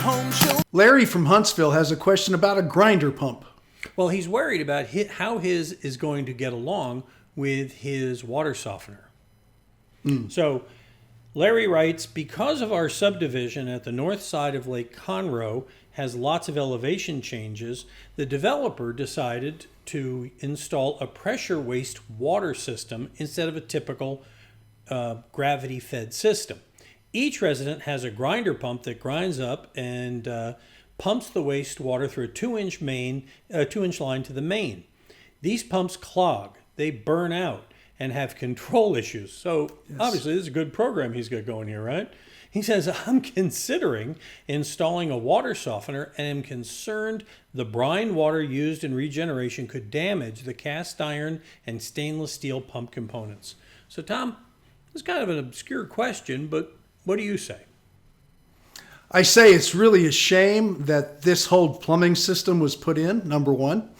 Home Show. Larry from Huntsville has a question about a grinder pump. Well, he's worried about how his is going to get along with his water softener. So Larry writes, because of our subdivision at the north side of Lake Conroe has lots of elevation changes, the developer decided to install a pressure waste water system instead of a typical gravity-fed system. Each resident has a grinder pump that grinds up and pumps the wastewater through a 2-inch line to the main. These pumps clog, they burn out, and have control issues. So obviously this is a good program he's got going here, right? He says, I'm considering installing a water softener and am concerned the brine water used in regeneration could damage the cast iron and stainless steel pump components. So Tom, it's kind of an obscure question, but what do you say? I say it's really a shame that this whole plumbing system was put in, number one.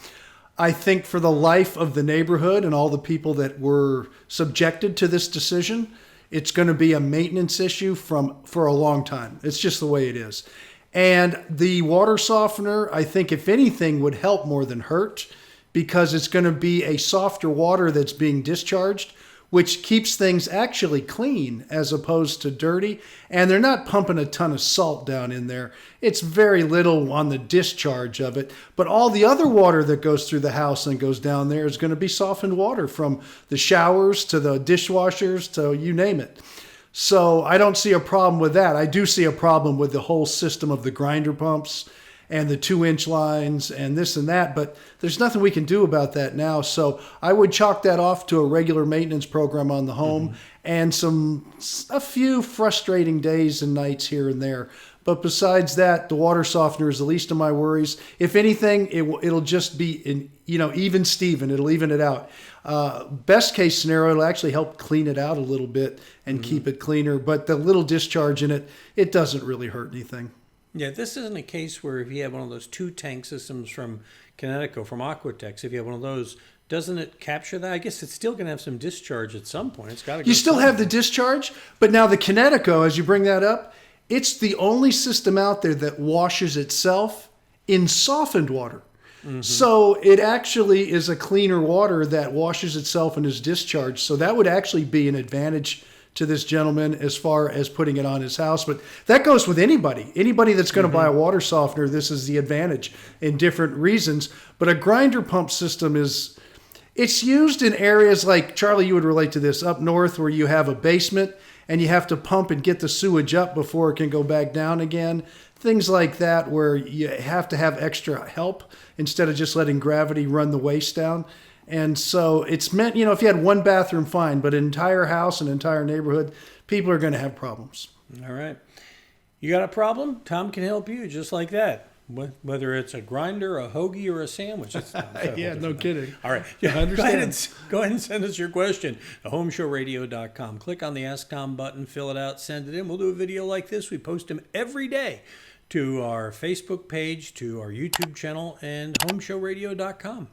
I think for the life of the neighborhood and all the people that were subjected to this decision, it's going to be a maintenance issue for a long time. It's just the way it is. And the water softener, I think, if anything, would help more than hurt, because it's going to be a softer water that's being discharged, which keeps things actually clean as opposed to dirty. And they're not pumping a ton of salt down in there. It's very little on the discharge of it. But all the other water that goes through the house and goes down there is going to be softened water, from the showers to the dishwashers to you name it. So I don't see a problem with that. I do see a problem with the whole system of the grinder pumps and the 2-inch lines and this and that, but there's nothing we can do about that now. So I would chalk that off to a regular maintenance program on the home and a few frustrating days and nights here and there. But besides that, the water softener is the least of my worries. If anything, it'll just be even Steven. It'll even it out. Best case scenario, it'll actually help clean it out a little bit and keep it cleaner. But the little discharge in it doesn't really hurt anything. Yeah, this isn't a case where if you have one of those 2-tank systems from Connecticut, from Aquatex, if you have one of those, doesn't it capture that? I guess it's still going to have some discharge at some point. It's got to go. You still have the discharge, but now the Connecticut, as you bring that up, it's the only system out there that washes itself in softened water. So it actually is a cleaner water that washes itself and is discharged. So that would actually be an advantage to this gentleman as far as putting it on his house. But that goes with anybody that's going to buy a water softener. This is the advantage in different reasons. But a grinder pump system it's used in areas like, Charlie, you would relate to this, up north where you have a basement and you have to pump and get the sewage up before it can go back down again. Things like that, where you have to have extra help instead of just letting gravity run the waste down. And so it's meant, if you had one bathroom, fine, but an entire house, an entire neighborhood, people are going to have problems. All right. You got a problem? Tom can help you just like that. Whether it's a grinder, a hoagie, or a sandwich. Yeah, no kidding. All right. Yeah, I understand. Go ahead and send us your question to HomeShowRadio.com. Click on the Ask Tom button, fill it out, send it in. We'll do a video like this. We post them every day to our Facebook page, to our YouTube channel, and HomeShowRadio.com.